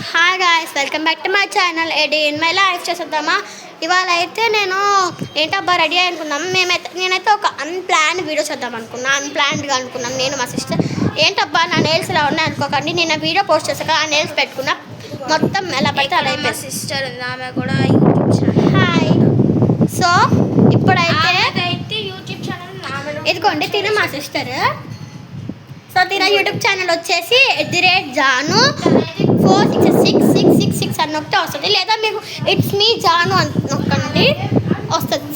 Hi guys, welcome back to my channel. A day in my life చేసేద్దామా. ఇవాళ అయితే నేను ఏంటబ్బా రెడీ అనుకున్నాము. నేనైతే ఒక అన్ప్లాన్ వీడియో చేద్దాం అన్ప్లాన్డ్గా అనుకున్నాను నేను మా సిస్టర్. ఏంటబ్బా నా నెయిల్స్ ఇలా ఉన్నాయి అనుకోకండి. నేను వీడియో పోస్ట్ చేశాక ఆ నెయిల్స్ పెట్టుకున్నా, మొత్తం ఎలా పడితే అలా అయిపోయింది. సిస్టర్ ఉంది, ఆమె కూడా యూట్యూబ్ ఛానల్. హాయ్. సో ఇప్పుడైతే యూట్యూబ్ ఛానల్ ఇదిగోండి తిన మా సిస్టర్. సో తిన యూట్యూబ్ ఛానల్ వచ్చేసి @జాను 466666 అని నొక్కితే వస్తుంది, లేదా మీకు ఇట్స్ మీ జాను అని నొక్కండి వస్తుంది.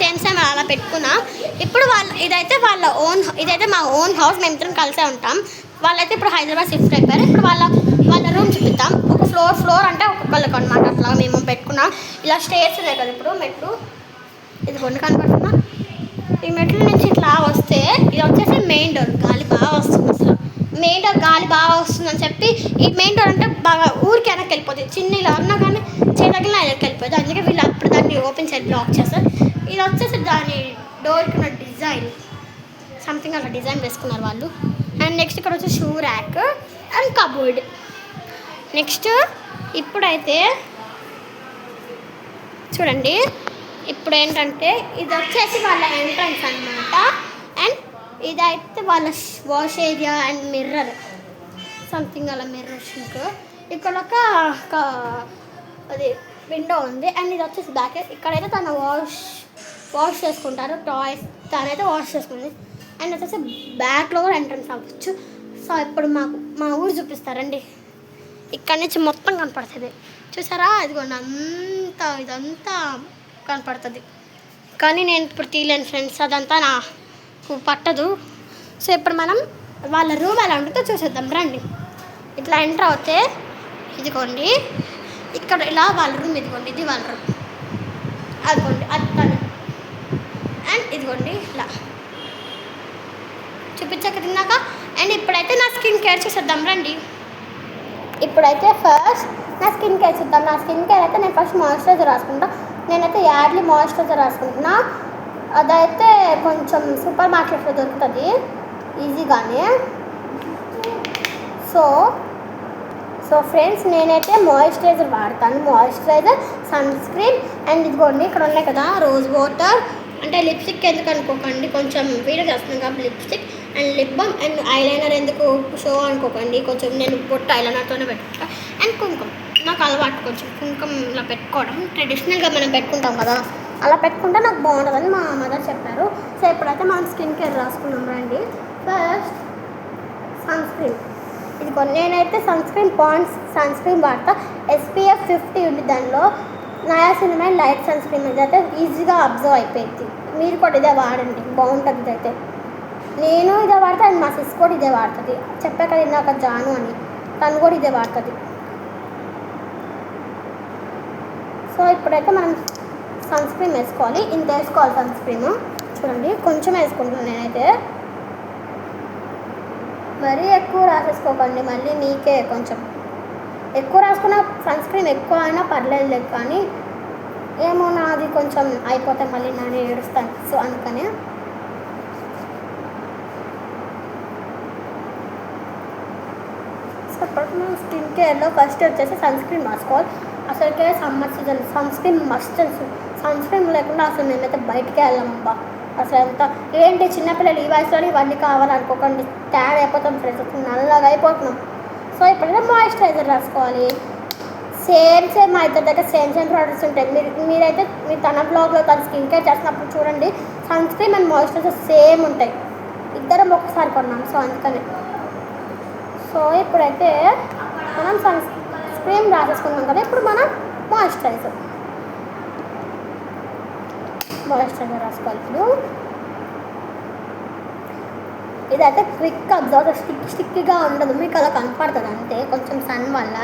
సేమ్ అలా పెట్టుకున్నా. ఇప్పుడు ఇదైతే మా ఓన్ హౌస్. మేము ఇద్దరం కలిసే ఉంటాం. వాళ్ళైతే ఇప్పుడు హైదరాబాద్ షిఫ్ట్ అయిపోయారు. ఇప్పుడు వాళ్ళ రూమ్ చూపిస్తాం. ఒక ఫ్లోర్ అంటే ఒక్కొక్కళ్ళకి అనమాట. అట్లా మేము పెట్టుకున్నాం. ఇలా స్టేర్స్ ఉన్నాయి కదా, ఇప్పుడు మెట్లు ఇది కొన్ని కనపడుతున్నా. ఈ మెట్ల నుంచి ఇట్లా వస్తే ఇది వచ్చేసి మెయిన్ డోర్. గాలి బాగా వస్తుంది. అసలు మెయిన్ డోర్ గాలి బాగా వస్తుందని చెప్పి ఈ మెయిన్ డోర్ అంటే బాగా ఊరికి వెనక్కి వెళ్ళిపోతుంది. చిన్న ఇలా అన్నా కానీ చేతగిన వెనక్కి వెళ్ళిపోతుంది. అందుకే వీళ్ళు అప్పుడు దాన్ని ఓపెన్ సైడ్ బ్లాక్ చేస్తారు. ఇది వచ్చేసి దాని డోర్కి ఉన్న డిజైన్ సంథింగ్ అలా డిజైన్ వేసుకున్నారు వాళ్ళు. అండ్ నెక్స్ట్ ఇక్కడ వచ్చి shoe rack and cupboard. Next ఇప్పుడైతే చూడండి, ఇప్పుడు ఏంటంటే ఇది వచ్చేసి వాళ్ళ ఎంట్రన్స్ అనమాట. అండ్ ఇదైతే వాళ్ళ wash area and mirror something అలా మిర్రర్ షింక్. ఇక్కడ ఒక అది విండో ఉంది. అండ్ ఇది వచ్చేసి బ్యాక్. ఇక్కడైతే తను వాష్ చేసుకుంటారు టాయ్స్. తనైతే వాష్ చేసుకుంది. అండ్ వచ్చేసి బ్యాక్లో కూడా ఎంట్రన్స్ అవ్వచ్చు. సో ఇప్పుడు మా ఊరు చూపిస్తారండి. ఇక్కడ నుంచి మొత్తం కనపడుతుంది. చూసారా, ఇదిగోండి ఇదంతా కనపడుతుంది. కానీ నేను ఇప్పుడు తీయలేను ఫ్రెండ్స్, అదంతా నాకు పట్టదు. సో ఇప్పుడు మనం వాళ్ళ రూమ్ ఎలా ఉంటుందో చూసేద్దాం రండి. ఇట్లా ఎంటర్ అవుతే ఇదిగోండి ఇక్కడ ఇలా వాళ్ళ రూమ్. ఇదిగోండి ఇది వాళ్ళ రూమ్. అదిగోండి అది తను. అండ్ ఇదిగోండి ఇలా చూపించాక తిన్నాక. అండ్ ఇప్పుడైతే నా స్కిన్ కేర్ చూసేద్దాం రండి. ఇప్పుడైతే ఫస్ట్ నా స్కిన్ కేర్ చూద్దాం. నా స్కిన్ కేర్ అయితే నేను ఫస్ట్ మాయిశ్చరైజర్ రాసుకుంటా. నేనైతే యాడ్లీ మాయిశ్చరైజర్ రాసుకుంటున్నా. అదైతే కొంచెం సూపర్ మార్కెట్లో దొరుకుతుంది ఈజీగానే. సో ఫ్రెండ్స్, నేనైతే మాయిశ్చరైజర్ వాడతాను. మాయిశ్చరైజర్, సన్ స్క్రీన్ అండ్ ఇదిగోండి ఇక్కడ ఉన్నాయి కదా రోజ్ వాటర్. అంటే లిప్స్టిక్ ఎందుకు అనుకోకండి, కొంచెం వీడియో చేస్తున్నాం కాబట్టి lipstick and lip balm and eyeliner ఎందుకు షో అనుకోకండి. కొంచెం నేను పొట్టు ఐలైనర్తోనే పెట్టుకుంటాను. అండ్ కుంకుమ నాకు అలవాటు, కొంచెం కుంకుమ ఇలా పెట్టుకోవడం ట్రెడిషనల్గా మనం పెట్టుకుంటాం కదా, అలా పెట్టుకుంటే నాకు బాగుంటుందని మా మదర్ చెప్పారు. సో ఇప్పుడైతే మనం స్కిన్ కేర్ రాసుకున్నాం రండి. First sunscreen. ఇది నేనైతే పాండ్స్ సన్ స్క్రీన్ వాడతా. SPF 50 ఉంది దానిలో. Niacinamide light sunscreen. ఇదైతే ఈజీగా అబ్జర్వ్ అయిపోయింది. మీరు కూడా ఇదే వాడండి, బాగుంటుంది. ఇదైతే నేను ఇదే వాడతా. అండ్ మా సిస్ కూడా ఇదే వాడుతుంది. చెప్పాక ఇందాక జాను అని, తను కూడా ఇదే వాడుతుంది. సో ఇప్పుడైతే మనం సన్ స్క్రీన్ వేసుకోవాలి. ఇంత వేసుకోవాలి సన్ స్క్రీన్. చూడండి కొంచెం వేసుకుంటున్నాను నేనైతే. మరీ ఎక్కువ రాసేసుకోకండి, మళ్ళీ మీకే కొంచెం ఎక్కువ రాసుకున్న సన్ స్క్రీన్ ఎక్కువ అయినా పర్లేదు. కానీ ఏమో నాది కొంచెం అయిపోతే మళ్ళీ నేను ఏడుస్తాను. సో అందుకని సో ఇప్పుడు మనం స్కిన్ కేర్లో ఫస్ట్ వచ్చేసి సన్ స్క్రీన్ రాసుకోవాలి. అసలుకే summer season sunscreen must. Sunscreen లేకుండా అసలు నేనైతే బయటికే వెళ్ళామబ్బా. అసలు ఎంత ఏంటి చిన్నపిల్లలు ఈ వయసులో ఇవన్నీ కావాలనుకోకండి, ట్యాడ్ అయిపోతాం ఫ్రెండ్స్, అసలు నల్లగా అయిపోతున్నాం. సో ఇప్పుడైతే మాయిశ్చరైజర్ రాసుకోవాలి. సేమ్ మా ఇద్దరి దగ్గర సేమ్ ప్రోడక్ట్స్ ఉంటాయి. మీరైతే తన బ్లాగ్లో తన స్కిన్ కేర్ చేసినప్పుడు చూడండి, sunscreen and moisturiser same ఉంటాయి. ఇద్దరం ఒకసారి కొన్నాం. సో అందుకని సో ఇప్పుడైతే మనం సన్ స్క్రీన్ రాసేసుకున్నాం కదా. ఇప్పుడు మనం మాయిశ్చరైజర్ రాసుకోవాలి. ఇప్పుడు ఇదైతే క్విక్ అబ్జర్వ్, స్టిక్గా ఉండదు, మీకు అలా కనపడుతుంది అంతే. కొంచెం సన్ వల్ల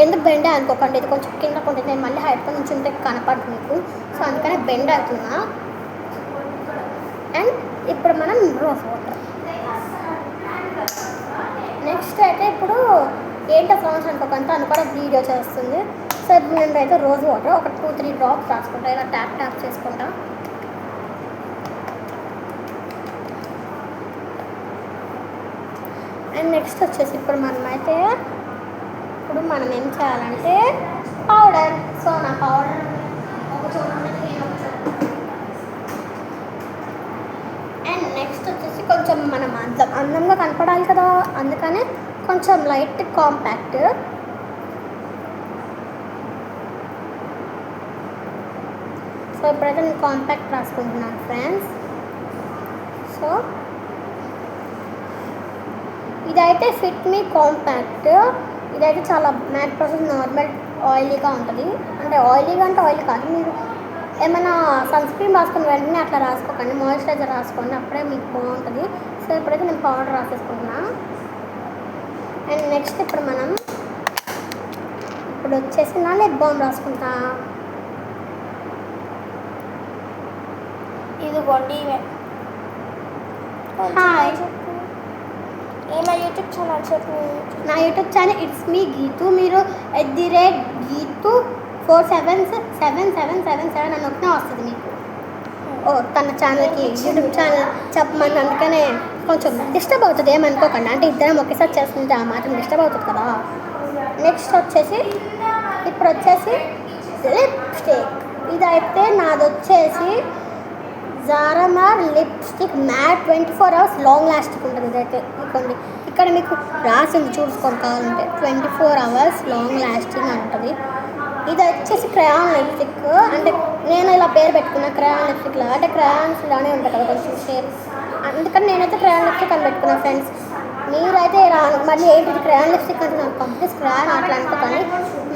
ఎందుకు బెండ్ అనుకోకండి. ఇది కొంచెం కింద ఉంటుంది. నేను మళ్ళీ హైట్తో నుంచి ఉంటే కనపడుతుంది మీకు. సో అందుకనే బెండ్ అవుతున్నా. అండ్ ఇప్పుడు మనం రోజ్ వాటర్. నెక్స్ట్ అయితే ఇప్పుడు ఏంటో ఫ్రాన్స్ అనుకోకండి, తను కూడా వీడియో చేస్తుంది. సో ఇప్పుడు నేనైతే రోజ్ వాటర్ ఒక 2-3 డ్రాప్స్ రాసుకుంటా. ఇలా ట్యాప్ చేసుకుంటా. అండ్ నెక్స్ట్ వచ్చేసి ఇప్పుడు మనమైతే ఇప్పుడు మనం ఏం చేయాలంటే పౌడర్. సో నా పౌడర్ ఒక చోట ఉన్నది, నేను ఒక చోట. అండ్ నెక్స్ట్ వచ్చేసి కొంచెం మనం అందంగా కనపడాలి కదా, అందుకనే కొంచెం లైట్ కాంపాక్ట్. సో ఇప్పుడైతే నేను కాంపాక్ట్ రాసుకుంటున్నాను ఫ్రెండ్స్. సో ఇదైతే ఫిట్ మీ కాంపాక్ట్. ఇదైతే చాలా మ్యాట్ ప్రాసెస్, నార్మల్ ఆయిలీగా ఉంటుంది. అంటే ఆయిలీగా అంటే ఆయిల్ కాదు, మీరు ఏమైనా సన్ స్క్రీన్ రాసుకుని వెంటనే అట్లా రాసుకోకండి, మాయిశ్చరైజర్ రాసుకోండి, అప్పుడే మీకు బాగుంటుంది. సో ఇప్పుడైతే నేను పౌడర్ రాసేసుకుంటున్నా. అండ్ నెక్స్ట్ ఇప్పుడు వచ్చేసి నా లిప్ బామ్ రాసుకుంటా. ఇదిగోండి ఇవే. హాయ్, ఏమై యూట్యూబ్ ఛానల్ చెప్పు. నా YouTube channel it's me Geethu. మీరు @గీతు 4777777 అని ఒకనే వస్తుంది మీకు. తన ఛానల్కి యూట్యూబ్ ఛానల్ చెప్పమని, అందుకనే కొంచెం డిస్టర్బ్ అవుతుంది, ఏమనుకోకండి. అంటే ఇద్దరం ఒకేసారి చేస్తుంటే ఆ మాత్రం డిస్టర్బ్ అవుతుంది కదా. నెక్స్ట్ వచ్చేసి ఇప్పుడు వచ్చేసి లిప్స్టిక్. ఇదైతే నాది వచ్చేసి జారామార్ lipstick matte 24 hours long lasting ఉంటుంది. ఇదైతే ఇవ్వండి, ఇక్కడ మీకు రాసింది చూసుకోండి కావాలంటే, 24 hours లాంగ్ లాస్టింగ్ ఉంటుంది. ఇది వచ్చేసి క్రయాన్ లిప్స్టిక్. అంటే నేను ఇలా పేరు పెట్టుకున్నా క్రయాన్ లిప్స్టిక్ లాగా, అంటే క్రయాన్స్ లానే ఉంటుంది కదా కొంచెం షేప్, అందుకని నేనైతే క్రయాన్ లిప్స్టిక్ అని పెట్టుకున్నా ఫ్రెండ్స్. మీరైతే మళ్ళీ ఏంటి క్రయాన్ లిప్స్టిక్ అంటే నాకు కంప్లీట్ క్రయాన్ అట్లా అనుకోకండి.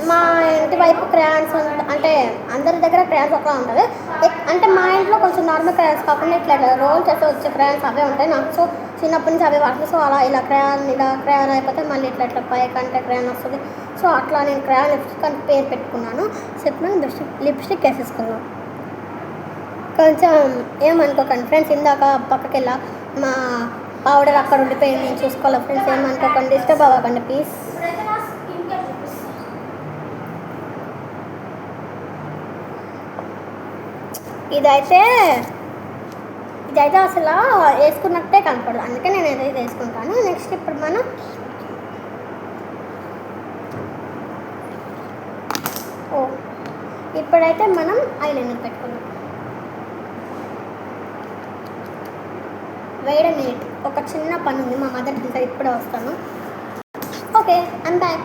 మా ఇంటి వైపు క్రయాన్స్ అంటే అందరి దగ్గర క్రయాన్స్ ఒకలా ఉంటుంది. అంటే మా ఇంట్లో కొంచెం నార్మల్ క్రయాన్స్ కాకుండా ఇట్లా రోల్ చేస్తే వచ్చే క్రయాన్స్ అవే ఉంటాయి. నాకు సో చిన్నప్పటి నుంచి అవే వాడుతుంది. సో అలా ఇలా క్రయాన్ అయిపోతే మళ్ళీ ఇట్లా పైకంటే క్రయాన్ వస్తుంది. సో అట్లా నేను క్రయాన్ లిప్స్టిక్ అని పేరు పెట్టుకున్నాను. సో ఇప్పుడు మనం లిప్స్టిక్ వేసేసుకున్నాం. కొంచెం ఏమనుకోకండి ఫ్రెండ్స్, ఇందాక పక్కకి వెళ్ళా మా పౌడర్ అక్కడ ఉండిపోయింది, నేను చూసుకోవాలి ఫ్రెండ్స్, ఏమనుకోకండి, డిస్టర్బ్ అవ్వకండి ప్లీజ్. ఇదైతే అసలు వేసుకున్నట్టే కనపడదు, అందుకే నేను ఏదైతే వేసుకుంటాను. నెక్స్ట్ ఇప్పుడు మనం ఇప్పుడైతే మనం ఐలైనర్ పెట్టుకుందాం. వెయిట్ ఎ మినిట్, ఒక చిన్న పని ఉంది, మా మదర్ పిలిచారు, ఇప్పుడే వస్తాను. Okay I'm back.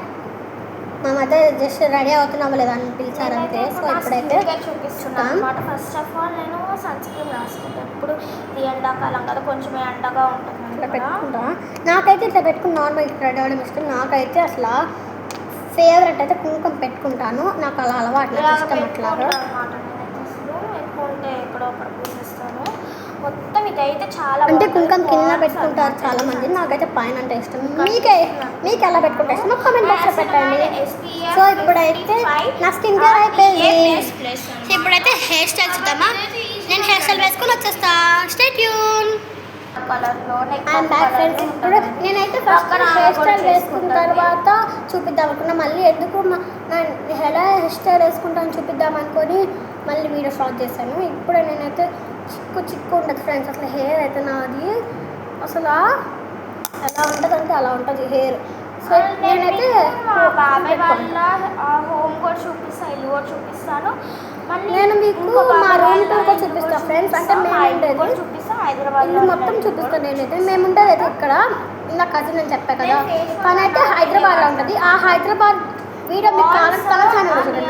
మా మదర్ జస్ట్ రెడీ అవుతున్నామో లేదా అని పిలిచారంటే. సో ఇప్పుడైతే చూపిస్తున్నాను అనమాట. ఫస్ట్ ఆఫ్ ఆల్ నేను సన్ స్క్రీన్ రాసుకుంటాను. ఇప్పుడు ఇది ఎండాకాలం కదా, కొంచెం ఎండగా ఉంటుంది, ఇట్లా పెట్టుకుంటా. నాకైతే ఇట్లా పెట్టుకుని నార్మల్ ఇట్లా రెడీ అవ్వడం ఇష్టం. నాకైతే అసలు ఫేవరెట్ అయితే కుంకుమ పెట్టుకుంటాను, నాకు అలా అలవాటు ఇష్టం అట్లాగా అనమాట. నేను ఎక్కువ ఉంటే ఎక్కడో అక్కడ పూజిస్తాను మొత్తం. ఇదైతే చాలా అంటే కుంకుమ కింద పెట్టుకుంటారు చాలా మంది, నాకైతే పైన అంటే ఇష్టం. మీకు ఎలా పెట్టుకుంటే ఇష్టం కామెంట్ బాక్స్లో పెట్టండి. సో ఇప్పుడైతే నా స్కిన్ కేర్ అయిపోయింది. ఇప్పుడైతే హెయిర్ స్టైల్ చూద్దామా. నేను హెయిర్ స్టైల్ వేసుకొని వచ్చేస్తా. Stay tune. ఇప్పుడు నేనైతే ఫస్ట్ హెయిర్ స్టైల్ వేసుకున్న తర్వాత చూపిద్దాం అనుకున్నా, మళ్ళీ ఎందుకు ఎలా హెయిర్ స్టైల్ వేసుకుంటాను చూపిద్దాం అనుకొని మళ్ళీ వీడియో స్టార్ట్ చేశాను. ఇప్పుడు నేనైతే చిక్కు ఉంటుంది ఫ్రెండ్స్, అసలు హెయిర్ అయితే నాది అసలు ఎలా ఉంటుంది అంటే అలా ఉంటుంది హెయిర్. సో నేనైతే బాబాయ్ వాళ్ళ హోమ్ కూడా చూపిస్తాను, ఇల్లు కూడా చూపిస్తాను. నేను మీకు మా రూమ్ టూర్ కూడా చూపిస్తాను ఫ్రెండ్స్. అంటే మేము ఉండేది చూపిస్తాను, హైదరాబాద్ ఇల్లు మొత్తం చూపిస్తాను. నేనైతే మేము ఉండేది అయితే ఇక్కడ, నా కజిన్ అని చెప్పా కదా, కానీ అయితే హైదరాబాద్లో ఉంటుంది. ఆ హైదరాబాద్ వీడియో మీకు కావాల్సిన ఉంటుంది.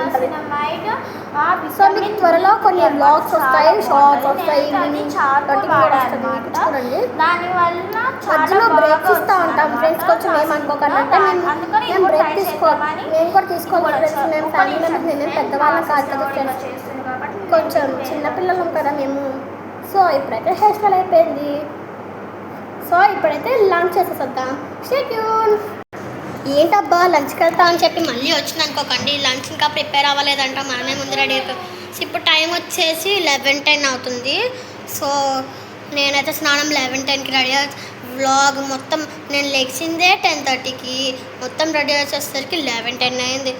సో మీకు త్వరలో కొన్ని వ్లాగ్స్ వస్తాయి, షార్ట్స్ వస్తాయి, చూడండి. మధ్యలో బ్రేక్స్ ఇస్తూ ఉంటాం ఫ్రెండ్స్, కొంచెం ఏమనుకోకండి. అంటే మేము బ్రేక్ మేము కూడా తీసుకోవాలి ఫ్రెండ్స్. మేము ఫ్యామిలీ మెంబర్స్, మేమేం పెద్దవాళ్ళం కాదు కదా ఫ్రెండ్స్, కొంచెం చిన్నపిల్లలు కదా మేము. సో ఇప్పుడైతే హెయిర్ స్టైల్ అయిపోయింది. సో ఇప్పుడైతే లంచ్ చేసేద్దాం. Stay tune. ఏంటబ్బా లంచ్కి వెళ్తా అని చెప్పి మళ్ళీ వచ్చింది అనుకోకండి, లంచ్ ఇంకా ప్రిపేర్ అవ్వలేదంట, మనమే ముందు రెడీ అయిపోయి. సో ఇప్పుడు టైం వచ్చేసి 11:10 అవుతుంది. సో నేనైతే స్నానం 11:10కి రెడీ వ్లాగ్ మొత్తం నేను లెగ్సిందే 10:30కి, మొత్తం రెడీ వచ్చేసరికి 11:10 అయింది.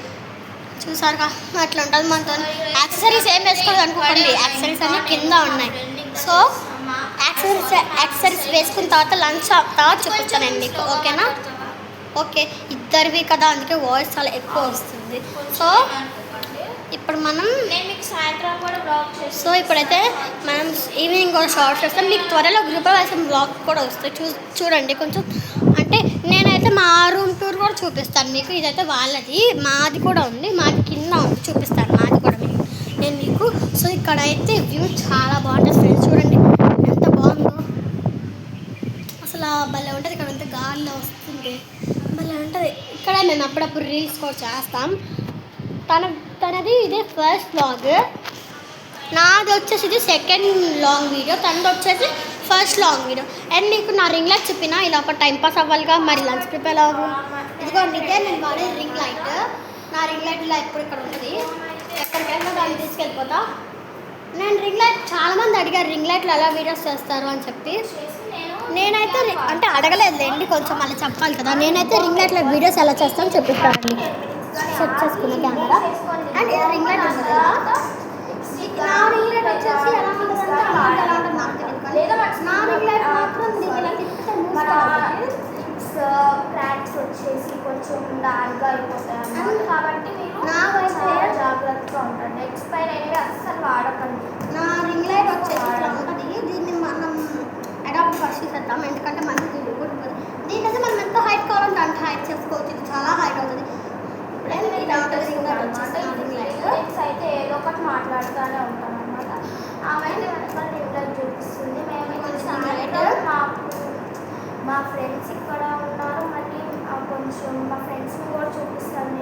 చూసారుగా అట్లా ఉంటుంది మనతో. యాక్సెసరీస్ ఏం వేసుకోవాలి అనుకోకండి, యాక్సెసరీస్ అన్నీ కింద ఉన్నాయి. సో యాక్సెసరీస్ వేసుకున్న తర్వాత లంచ్ తర్వాత చూపిస్తాను నేను మీకు, ఓకేనా. ఓకే ఇద్దరివి కదా, అందుకే వాయిస్ చాలా ఎక్కువ వస్తుంది. సో ఇప్పుడు మనం నేను మీకు సాయంత్రం కూడా బ్లాగ్ చేస్తాను. సో ఇప్పుడైతే మనం ఈవినింగ్ కూడా షార్ట్స్ చేస్తాం. మీకు త్వరలో గృహప్రవేశం బ్లాగ్ కూడా వస్తాయి, చూడండి కొంచెం. అంటే నేనైతే మా రూమ్ టూర్ కూడా చూపిస్తాను మీకు. ఇదైతే వాళ్ళది, మాది కూడా ఉంది, మాది కింద ఉంది, చూపిస్తాను మాది కూడా నేను మీకు. సో ఇక్కడైతే వ్యూ చాలా బాగుంటుంది ఫ్రెండ్స్, చూడండి ఎంత బాగుందో అసలు. భలే ఉంటుంది ఇక్కడ అంతా, గాలిలో వస్తుంది, భలే ఉంటుంది. ఇక్కడ మేము అప్పుడప్పుడు రీల్స్ కూడా చేస్తాం. తనది ఇదే ఫస్ట్ వ్లాగ్, నాది వచ్చేసి ఇది సెకండ్ లాంగ్ వీడియో, తనది వచ్చేసి ఫస్ట్ లాంగ్ వీడియో. అండ్ మీకు నా రింగ్ లైట్ చెప్పిన ఇలా ఒక టైం పాస్ అవ్వాలిగా, మరి లంచ్ ప్రిపేర్ అవ్వు. ఇదిగోండి ఇదే నేను వాడే రింగ్ లైట్. నా రింగ్ లైట్ ఇలా ఎప్పుడు ఇక్కడ ఉంటుంది, ఎక్కడికైనా దాన్ని తీసుకెళ్ళిపోతా. నేను రింగ్ లైట్ చాలామంది అడిగారు రింగ్ లైట్లు ఎలా వీడియోస్ చేస్తారు అని చెప్పి. నేనైతే అంటే అడగలేదులేండి, కొంచెం మళ్ళీ చెప్పాలి కదా. నేనైతే రింగ్ లైట్లో వీడియోస్ ఎలా చేస్తానో చెప్పిస్తానండి. సెట్ చేసుకున్న కెమెరా అండ్ రింగ్ లైట్ ఉంటుంది కదా. నా రింగ్ లైట్ వచ్చేసి ఎలా ఉంటుందంటే అమౌంట్ ఎలా ఉంటుంది నాకు తెలియదు, నా రింగ్ లైట్ మాత్రం ఇలా తిప్పితే క్రాక్స్ వచ్చేసి కొంచెం డార్క్గా అయిపోతాయి అన్నమాట. కాబట్టి మీరు నాకైతే జాగ్రత్తగా ఉంటుంది. ఎక్స్పైర్ అయితే అస్సలు వాడకండి. నా రింగ్ లైట్ వచ్చేసి ఇలా ఉంటుంది. దీన్ని మనం అడాప్ట్ ఫస్ట్ చేద్దాం, ఎందుకంటే మనకి దీనికైతే మనం ఎంత హైట్ కావాలంటే అంత హైట్ చేసుకోవచ్చు. ఇది చాలా హైట్ అవుతుంది. ఇలా ఉంటుంది రింగ్ లైట్ వచ్చేసి రింగ్ లైట్ అయితే ఏదో ఒకటి మాట్లాడుతూనే ఉంటాం అనమాట. ఆమె అయితే వెనకాల రింగ్ లైట్ చూపిస్తుంది. మేము మా ఫ్రెండ్స్ ఇక్కడ ఉన్నారు, మళ్ళీ కొంచెం మా ఫ్రెండ్స్ని కూడా చూపిస్తాను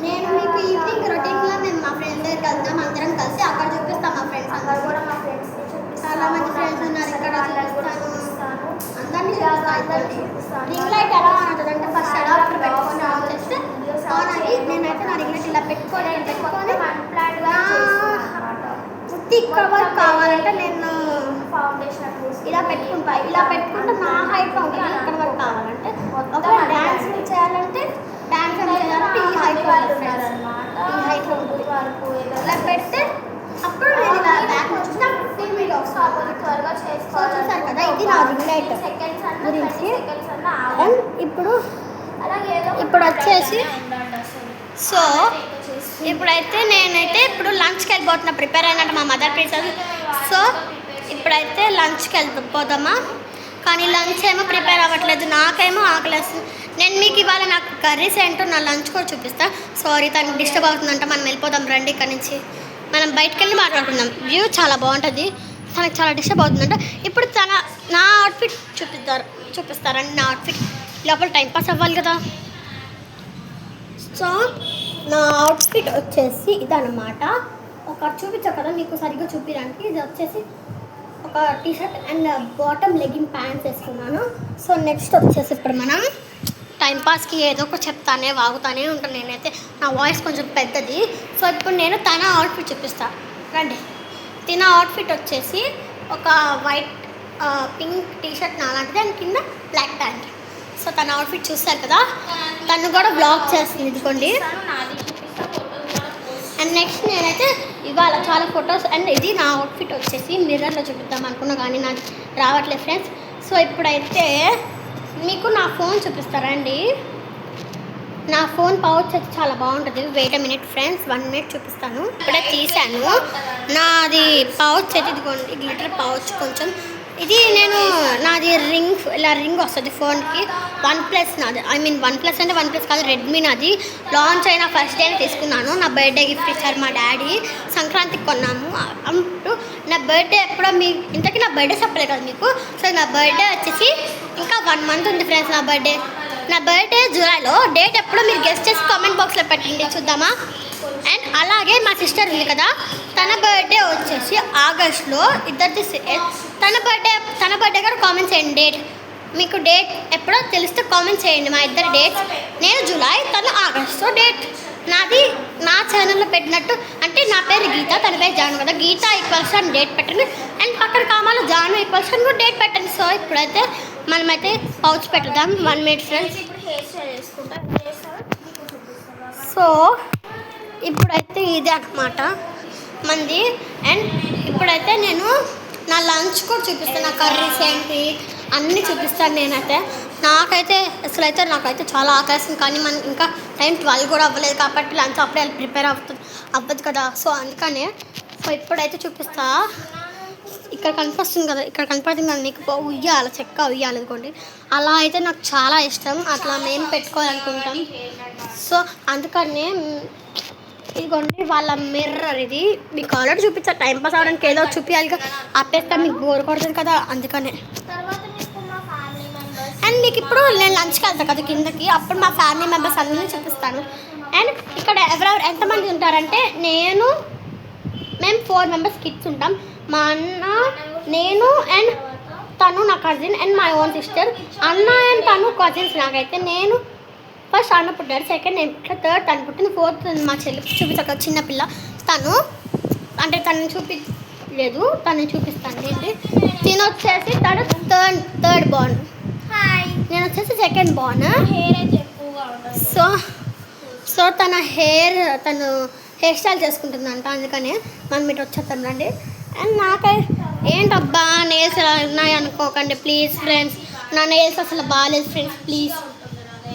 నేను మీకు ఈవినింగ్ రొటీన్లో మేము మా ఫ్రెండ్స్ దగ్గరికి వెళ్తాం, అందరం కలిసి అక్కడ చూపిస్తాం. మా ఫ్రెండ్స్ అక్కడ కూడా మా ఫ్రెండ్స్ని చూపిస్తాను. చాలా మంది ఫ్రెండ్స్ ఉన్నారు ఇక్కడ, చూపిస్తాను అందరినీ చూపిస్తాను. రింగ్ రింగ్ లైట్ ఎలా ఉంటుంది అంటే ఫస్ట్ అడాప్టర్ పెట్టుకొని ఆన్ చేస్తే ఆన్ అయ్యి, నేనైతే నా రింగ్ లైట్ ఇలా పెట్టుకొని పుట్టి ఇక్కడ వరకు కావాలంటే నేను ఫౌండేషన్ ఇలా పెట్టుకుంటా. ఇలా పెట్టుకుంటే నా హైట్లో ఉంటుంది. ఇక్కడ వరకు కావాలంటే ఒకవేళ డ్యాన్స్ చేయాలంటే డ్యాన్స్ చేయాలంటే ఈ హైట్లో ఉన్నారనమాట. ఈ హైట్లో ఉంటుంది వరకు ఇలా పెడితే అప్పుడు నేను ఇలా బ్యాక్ వచ్చి నాకు ఫుల్ వీడియో వస్తుంది. త్వరగా చేసుకోవాలి. చూసారు కదా, ఇది నా రింగ్ లైట్ సెకండ్స్ గురించి. అన్న అండ్ ఇప్పుడు వచ్చేసి సో ఇప్పుడైతే నేనైతే ఇప్పుడు లంచ్కి వెళ్ళిపోతున్నా, ప్రిపేర్ అయినట్టు మా మదర్ ప్రిన్సెస్. సో ఇప్పుడైతే లంచ్కి వెళ్ళిపోదామా, కానీ లంచ్ ఏమో ప్రిపేర్ అవ్వట్లేదు, నాకేమో ఆకలేస్తుంది. నేను మీకు ఇవాళ నాకు కర్రీస్ ఏంటో నా లంచ్ కూడా చూపిస్తాను. సారీ తనకి డిస్టర్బ్ అవుతుందంట, మనం వెళ్ళిపోదాం రండి ఇక్కడ నుంచి. మనం బయటకు వెళ్ళి మాట్లాడుకుందాం, వ్యూ చాలా బాగుంటుంది. తనకు చాలా డిస్టర్బ్ అవుతుందంట. ఇప్పుడు నా అవుట్ఫిట్ చూపిస్తారండి. నా అవుట్ఫిట్ లోపల టైంపాస్ అవ్వాలి కదా. సో నా అవుట్ఫిట్ వచ్చేసి ఇదన్నమాట. ఒక చూపించా కదా మీకు సరిగ్గా చూపించడానికి. ఇది వచ్చేసి ఒక T shirt and bottom legging pants వేసుకున్నాను. సో నెక్స్ట్ వచ్చేసి ఇప్పుడు మనం టైంపాస్కి ఏదో ఒక చెప్తానే వాగుతానే ఉంటాను. నేనైతే నా వాయిస్ కొంచెం పెద్దది. సో ఇప్పుడు నేను తన అవుట్ఫిట్ చూపిస్తాను రండి. తన అవుట్ఫిట్ వచ్చేసి ఒక వైట్ పింక్ టీషర్ట్ నాలాంటిది అండ్ కింద బ్లాక్ ప్యాంట్. సో తన అవుట్ఫిట్ చూస్తారు కదా, తను కూడా బ్లాగ్ చేస్తుంది ఇదిగోండి. అండ్ నెక్స్ట్ నేనైతే ఇవాళ చాలా ఫొటోస్. అండ్ ఇది నా అవుట్ఫిట్ వచ్చేసి మిర్రర్లో చూపిద్దాం అనుకున్నా కానీ నాకు రావట్లేదు ఫ్రెండ్స్. సో ఇప్పుడైతే మీకు నా ఫోన్ చూపిస్తారా అండి. నా ఫోన్ పౌచ్ అయితే చాలా బాగుంటుంది. వెయిట్ మినిట్ ఫ్రెండ్స్, 1 మినిట్ చూపిస్తాను. ఇప్పుడే తీసాను నాది పౌచ్ అయితే ఇదిగోండి, గ్లిటర్ పౌచ్. కొంచెం ఇది నాది ఇలా రింగ్ వస్తుంది ఫోన్కి. OnePlus నాది, OnePlus అంటే OnePlus కాదు, రెడ్మీ నాది. లాంచ్ అయిన ఫస్ట్ డేనే తీసుకున్నాను. నా బర్త్డే గిఫ్ట్ ఇచ్చారు మా డాడీ, సంక్రాంతికి కొన్నాము. అప్పుడు నా బర్త్డే ఎప్పుడో ఇంతకీ నా బర్త్డే చెప్పలేదు కదా మీకు. సో నా బర్త్డే వచ్చేసి ఇంకా 1 మంత్ ఉంది ఫ్రెండ్స్. నా బర్త్డే జూలైలో. డేట్ ఎప్పుడో మీరు గెస్ట్ చేసి కామెంట్ బాక్స్లో పెట్టండి చూద్దామా. అండ్ అలాగే మా సిస్టర్ ఉంది కదా, తన బర్త్డే వచ్చేసి ఆగస్ట్లో. ఇద్దరిది తన బర్త్డే కూడా కామెంట్ చేయండి. డేట్ మీకు డేట్ ఎప్పుడో తెలిస్తే కామెంట్ చేయండి. మా ఇద్దరు డేట్స్, నేను జూలై, తను ఆగస్ట్. సో డేట్ నాది నా ఛానల్లో పెట్టినట్టు, అంటే నా పేరు గీత, తన పేరు జాను కదా. గీత ఈక్వల్స్ అని డేట్ పెట్టండి. అండ్ పక్కన కామాలో జాను ఈక్వల్స్ అని కూడా డేట్ పెట్టండి. సో ఇప్పుడైతే మనమైతే పౌచ్ పెట్టుదాం. 1 minute friends. సో ఇప్పుడైతే ఇదే అన్నమాట మంది. అండ్ ఇప్పుడైతే నేను నా లంచ్ కూడా చూపిస్తాను. నా కర్రీస్ ఏంటి అన్నీ చూపిస్తాను నేనైతే. నాకైతే నాకైతే చాలా ఆకలిస్తుంది, కానీ మనం ఇంకా టైం 12 కూడా అవ్వలేదు కాబట్టి లంచ్ అప్పుడే ప్రిపేర్ అవ్వదు కదా. సో అందుకనే సో ఇప్పుడైతే చూపిస్తా. ఇక్కడ కనిపిస్తుంది కదా మీకు ఉయ్యాల చెక్క ఉయ్యాలి అనుకోండి. అలా అయితే నాకు చాలా ఇష్టం, అట్లా మేము పెట్టుకోవాలనుకుంటాం. సో అందుకనే ఇదిగోండి వాళ్ళ మిర్రర్. ఇది మీకు ఆల్రెడీ చూపించారు, టైంపాస్ అవడానికి ఏదో చూపించాలి, ఆపేస్తా మీకు బోర్ కొడుతుంది కదా, అందుకనే. అండ్ మీకు ఇప్పుడు నేను లంచ్కి వెళ్తాను కదా కిందకి, అప్పుడు మా ఫ్యామిలీ మెంబర్స్ అందరినీ చూపిస్తాను. అండ్ ఇక్కడ ఎవరెవరు ఎంతమంది ఉంటారంటే మేము 4 మెంబర్స్ కిడ్స్ ఉంటాం. మా అన్న, నేను అండ్ తను నా cousin and my own sister. అన్న అండ్ తను కజిన్స్. నాకైతే నేను ఫస్ట్ అన్న పుట్టాడు, సెకండ్ నేను పుట్టాను, థర్డ్ తను పుట్టింది, ఫోర్త్ మా చెల్లి చూపించక చిన్నపిల్ల తను. అంటే తనని చూపించలేదు, తనని చూపిస్తాను ఏంటి. తిను వచ్చేసి తను థర్డ్ బార్న్, నేను వచ్చేసి సెకండ్ బార్న్. సో తను హెయిర్ స్టైల్ చేసుకుంటుందంట, అందుకని మనం ఇటు వచ్చేస్తాం రండి. అండ్ నాకైతే ఏంటబ్బా నెయిల్స్ ఎలా ఉన్నాయి అనుకోకండి ప్లీజ్ ఫ్రెండ్స్. నా నెయిల్స్ అసలు బాగాలేదు ఫ్రెండ్స్ ప్లీజ్.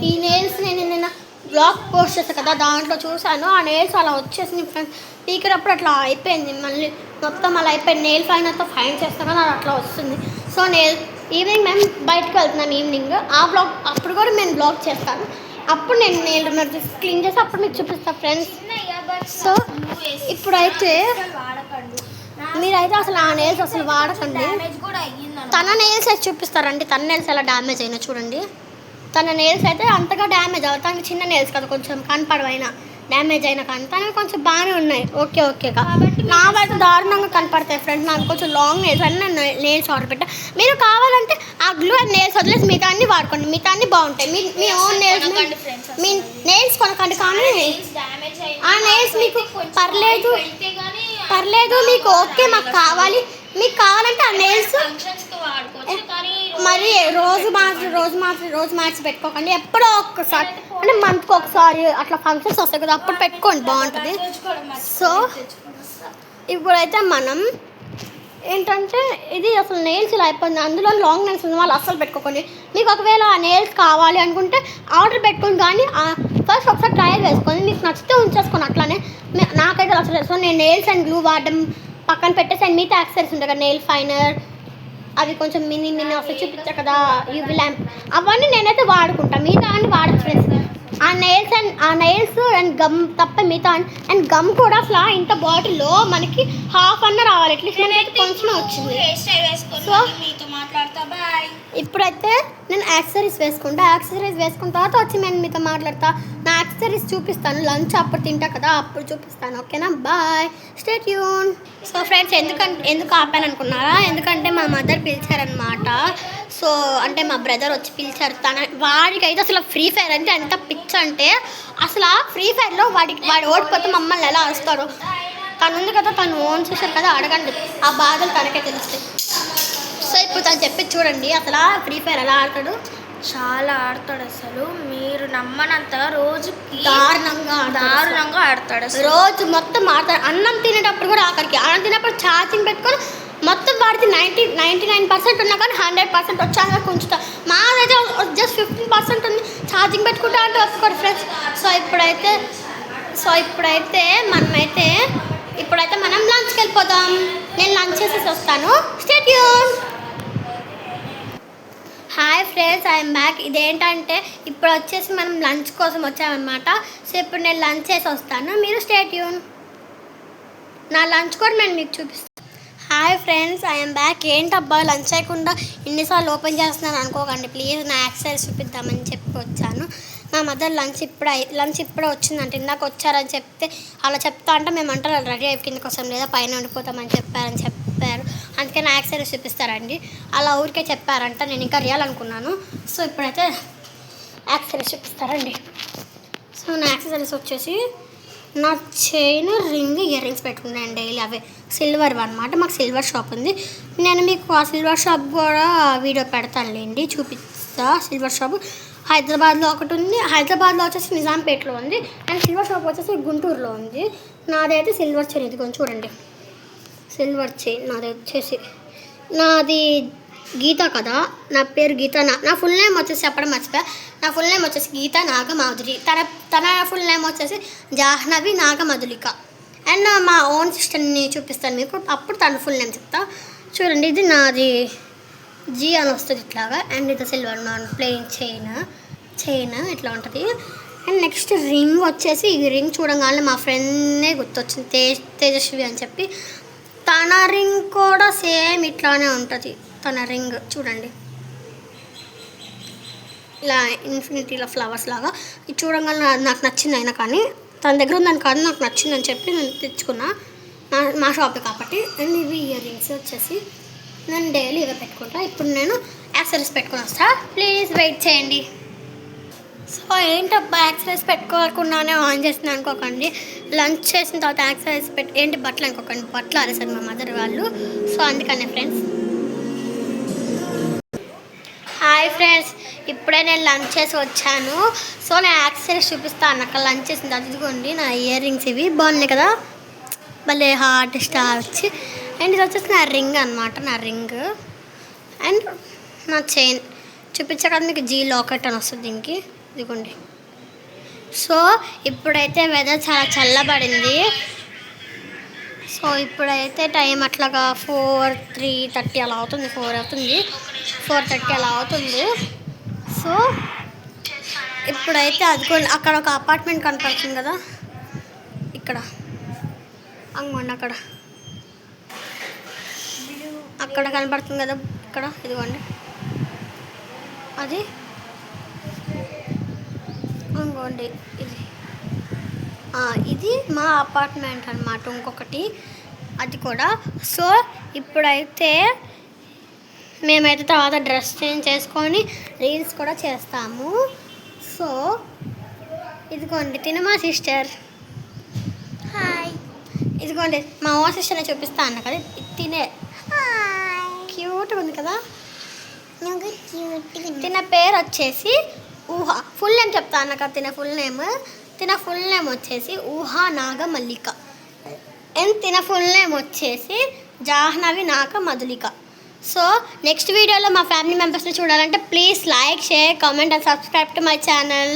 ఈ నెయిల్స్ నేను నిన్న బ్లాగ్ పోస్ట్ చేస్తాను కదా, దాంట్లో చూసాను. ఆ నెయిల్స్ అలా వచ్చేసింది ఫ్రెండ్స్. పీకినప్పుడు అట్లా అయిపోయింది, మళ్ళీ మొత్తం అలా అయిపోయింది. నెయిల్ ఫైనల్తో ఫైన్ చేస్తాను కదా, అది అట్లా వస్తుంది. సో ఈవినింగ్ మేము బయటకు వెళ్తున్నాం. ఈవినింగ్ ఆ బ్లాగ్ అప్పుడు కూడా నేను బ్లాగ్ చేస్తాను. అప్పుడు నేను నెయిల్ క్లీన్ చేసి అప్పుడు మీకు చూపిస్తాను ఫ్రెండ్స్. సో ఇప్పుడైతే మీరైతే అసలు ఆ నెయిల్స్ అసలు వాడకండి. తన నెయిల్స్ అయితే చూపిస్తారండి, తన నెయిల్స్ ఎలా డ్యామేజ్ అయినా చూడండి. తన నెయిల్స్ అయితే అంతగా డ్యామేజ్ అవ్వదు, తనకి చిన్న నెయిల్స్ కదా, కొంచెం కనపడవైనా డ్యామేజ్ అయినా కానీ తనకి కొంచెం బాగానే ఉన్నాయి. ఓకే కాబట్టి నావైతే దారుణంగా కనపడతాయి ఫ్రెండ్స్. నాకు కొంచెం లాంగ్ నెయిల్స్ అని నేను నెయిల్స్ ఆర్డర్ పెట్టా. మీరు కావాలంటే ఆ గ్లూ అండ్ నెయిల్స్ వదిలేసి మిగతా అన్ని వాడుకోండి, మిగతా అన్ని బాగుంటాయి. మీ ఓన్ నెయిల్స్ మీ నెయిల్స్ కొనకండి, కానీ ఆ నెయిల్స్ మీకు పర్లేదు మీకు ఓకే మాకు కావాలంటే ఆ నెయిల్స్ మరి రోజు మార్చి పెట్టుకోకండి. ఎప్పుడో ఒక్కసారి అంటే మంత్కి ఒకసారి అట్లా ఫంక్షన్స్ వస్తాయి కదా, అప్పుడు పెట్టుకోండి బాగుంటుంది. సో ఇప్పుడైతే మనం ఏంటంటే ఇది అసలు నెయిల్స్ ఇలా అయిపోయింది. అందులో లాంగ్ నెయిల్స్ ఉన్న వాళ్ళు అస్సలు పెట్టుకోకండి. మీకు ఒకవేళ ఆ నెయిల్స్ కావాలి అనుకుంటే ఆర్డర్ పెట్టుకోండి, కానీ ఫస్ట్ ఒకసారి ట్రయల్ వేసుకోండి. మీకు నచ్చితే ఉంచేసుకోండి. అట్లానే నాకైతే అసలు వేసుకోండి. నేను నెయిల్స్ అండ్ గ్లూ వాడడం పక్కన పెట్టేసి అండ్ మిగతా యాక్సెసరీస్ ఉంటాయి కదా, నెయిల్ ఫైనర్ అవి కొంచెం మినీ అసలు చూపించారు కదా, యూవీ ల్యాంప్ అవన్నీ నేనైతే వాడుకుంటాను. మిగతా అన్ని వాడచ్చు ఫ్రెండ్స్. ఆ నెయిల్స్ అండ్ గమ్ తప్ప మిగతా అండ్ గమ్ కూడా అసలు ఇంత బాటిల్లో మనకి హాఫ్ అన్న రావాలి, అట్లీస్ట్ మనకి కొంచెం వచ్చింది. సో ఇప్పుడైతే నేను యాక్సెసరీస్ వేసుకున్న తర్వాత వచ్చి నేను మీతో మాట్లాడతా. నా యాక్సెసరీస్ చూపిస్తాను, లంచ్ అప్పుడు తింటా కదా అప్పుడు చూపిస్తాను. ఓకేనా, bye, stay tune. So friends ఎందుకు ఆపాను అనుకున్నారా? ఎందుకంటే మా మదర్ పిలిచారనమాట. సో అంటే మా బ్రదర్ వచ్చి పిలిచారు. వాడికైతే అసలు ఫ్రీ ఫైర్ అంటే ఎంత పిచ్ అంటే అసలు ఆ ఫ్రీ ఫైర్లో వాడు ఓడిపోతే మమ్మల్ని ఎలా వస్తాడు. తను ఉంది కదా, తను ఓన్ చేశారు కదా, అడగండి, ఆ బాధలు తనకే తెలుస్తాయి. సో ఇప్పుడు తను చెప్పి చూడండి అసలు ఫ్రీ ఫైర్ ఎలా ఆడతాడు. చాలా ఆడతాడు అసలు, మీరు నమ్మనంతగా రోజుకి దారుణంగా ఆడతాడు అసలు. రోజు మొత్తం ఆడతాడు. అన్నం తినేటప్పుడు కూడా ఆఖరికి అన్నం తినేటప్పుడు ఛార్జింగ్ పెట్టుకొని మొత్తం వాడితే 99% ఉన్నా కానీ 100% వచ్చాక కొంచుతా. మాదైతే జస్ట్ 15% ఉంది, ఛార్జింగ్ పెట్టుకుంటా అంటే వస్తుంది ఫ్రెండ్స్. సో ఇప్పుడైతే మనం లంచ్కి వెళ్ళిపోదాం. నేను లంచ్ చేసేసి వస్తాను. Stay tune. Hi friends, I'm back. ఇదేంటంటే ఇప్పుడు వచ్చేసి మనం లంచ్ కోసం వచ్చామన్నమాట. సో ఇప్పుడు నేను లంచ్ చేసి వస్తాను, మీరు స్టే ట్యూన్. నా లంచ్ కూడా నేను మీకు చూపిస్తాను. Hi friends, I'm back. ఏంటబ్బా లంచ్ చేయకుండా ఎన్నిసార్లు ఓపెన్ చేస్తున్నాను అనుకోకండి ప్లీజ్. నా యాక్సెసరీస్ చూపిద్దామని చెప్పి వచ్చాను. మా మదర్ లంచ్ ఇప్పుడే వచ్చిందంటే, ఇందాక వచ్చారని చెప్తే అలా చెప్తా అంటే మేము అంటారు రెడీ అయ్యి కిందకి వస్తాం లేదా పైన ఉండిపోతామని చెప్పారు. అందుకే నా యాక్సెసరీస్ చూపిస్తారండి. అలా ఊరికే చెప్పారంట, నేను ఇంకా రియల్ అనుకున్నాను. సో ఇప్పుడైతే యాక్సెసరీస్ చూపిస్తారండి. సో నా యాక్సెసరీస్ వచ్చేసి నా చైన్, రింగ్, ఇయర్ రింగ్స్ పెట్టుకున్నాను డైలీ. అవే సిల్వర్ అనమాట. మాకు సిల్వర్ షాప్ ఉంది. నేను మీకు ఆ సిల్వర్ షాప్ కూడా వీడియో పెడతానులేండి, చూపిస్తా. సిల్వర్ షాప్ హైదరాబాద్లో ఒకటి ఉంది. హైదరాబాద్లో వచ్చేసి నిజాంపేటలో ఉంది. అండ్ సిల్వర్ షాప్ వచ్చేసి గుంటూరులో ఉంది. నాదైతే సిల్వర్ చైన్, ఇది కొంచెం చూడండి, సిల్వర్ చైన్ నాది వచ్చేసి. నాది గీత కదా, నా పేరు గీత. నా ఫుల్ నేమ్ వచ్చేసి చెప్పడం మర్చిపోయా. నా ఫుల్ నేమ్ వచ్చేసి గీత నాగమాధురి. తన ఫుల్ నేమ్ వచ్చేసి జాహ్నవి నాగమధులిక. అండ్ మా ఓన్ సిస్టర్ని చూపిస్తాను మీకు, అప్పుడు తన ఫుల్ నేమ్ చెప్తా. చూడండి, ఇది నాది జీ అని వస్తుంది ఇట్లాగా. అండ్ ఇది సిల్వర్ నాన్ ప్లెయిన్ చైన్ ఇట్లా ఉంటుంది. అండ్ నెక్స్ట్ రింగ్ వచ్చేసి, ఈ రింగ్ చూడగానే మా ఫ్రెండ్నే గుర్తొచ్చింది, తేజస్వి అని చెప్పి. తన రింగ్ కూడా సేమ్ ఇట్లానే ఉంటుంది. తన రింగ్ చూడండి, ఇలా ఇన్ఫినిటీలో ఫ్లవర్స్ లాగా. ఇది చూడగానే నాకు నచ్చింది. అయినా కానీ తన దగ్గర ఉందని కాదు, నాకు నచ్చిందని చెప్పి నేను తెచ్చుకున్నా, మా షాప్ కాబట్టి. అండ్ ఇవి ఇయర్ రింగ్స్ వచ్చేసి నేను డైలీ ఇవే పెట్టుకుంటా. ఇప్పుడు నేను యాక్సెసరీస్ పెట్టుకుని వస్తా, ప్లీజ్ వెయిట్ చేయండి. సో ఏంటబ్బా యాక్సెసరీస్ పెట్టుకోకుండానే ఆన్ చేసింది అనుకోకండి. లంచ్ చేసిన తర్వాత యాక్సెసరీస్ ఏంటి బట్టలు అనుకోకండి, బట్టలు ఆరేసారు మా మదర్ వాళ్ళు. సో అందుకనే ఫ్రెండ్స్. హాయ్ ఫ్రెండ్స్, ఇప్పుడే నేను లంచ్ చేసి వచ్చాను. సో నేను యాక్సెసరీస్ చూపిస్తాను. అక్కడ లంచ్ చేసిన తర్వాత ఇదిగోండి నా ఇయర్ రింగ్స్, ఇవి బాగున్నాయి కదా, భలే హార్ట్ స్టార్ వచ్చి. అండ్ ఇది వచ్చేసి నా రింగ్ అనమాట, నా రింగ్. అండ్ నా చైన్ చూపించాక మీకు జీ లాకెట్ అని వస్తుంది దీనికి, ఇదిగోండి. సో ఇప్పుడైతే వెదర్ చాలా చల్లబడింది. సో ఇప్పుడైతే టైం అట్లాగా 3:30 అలా అవుతుంది, 4:30 అలా అవుతుంది. సో ఇప్పుడైతే అదిగోండి, అక్కడ ఒక అపార్ట్మెంట్ కనపడుతుంది కదా, ఇక్కడ అంగోండి, అక్కడ కనపడుతుంది కదా, ఇక్కడ ఇదిగోండి అది అంగోండి. ఇది మా అపార్ట్మెంట్ అన్నమాట, ఇంకొకటి అది కూడా. సో ఇప్పుడైతే మేమైతే తర్వాత డ్రెస్ చేంజ్ చేసుకొని రీల్స్ కూడా చేస్తాము. సో ఇదిగోండి తిను మా సిస్టర్. హాయ్. ఇదిగోండి మా ఓన్ సిస్టర్ని చూపిస్తా అన్న కదా, తినే క్యూట్గా ఉంది కదా. తిన పేరు వచ్చేసి ఊహ. ఫుల్ నేమ్ చెప్తా అన్న కదా, తిన ఫుల్ నేమ్ వచ్చేసి ఊహా నాగమల్లిక. అండ్ తిన ఫుల్ నేమ్ వచ్చేసి జాహ్నవి నాగమధులిక. సో నెక్స్ట్ వీడియోలో మా ఫ్యామిలీ మెంబర్స్ని చూడాలంటే please like, share, comment and subscribe to my channel.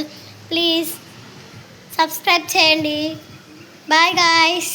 Please subscribe చేయండి. Bye guys.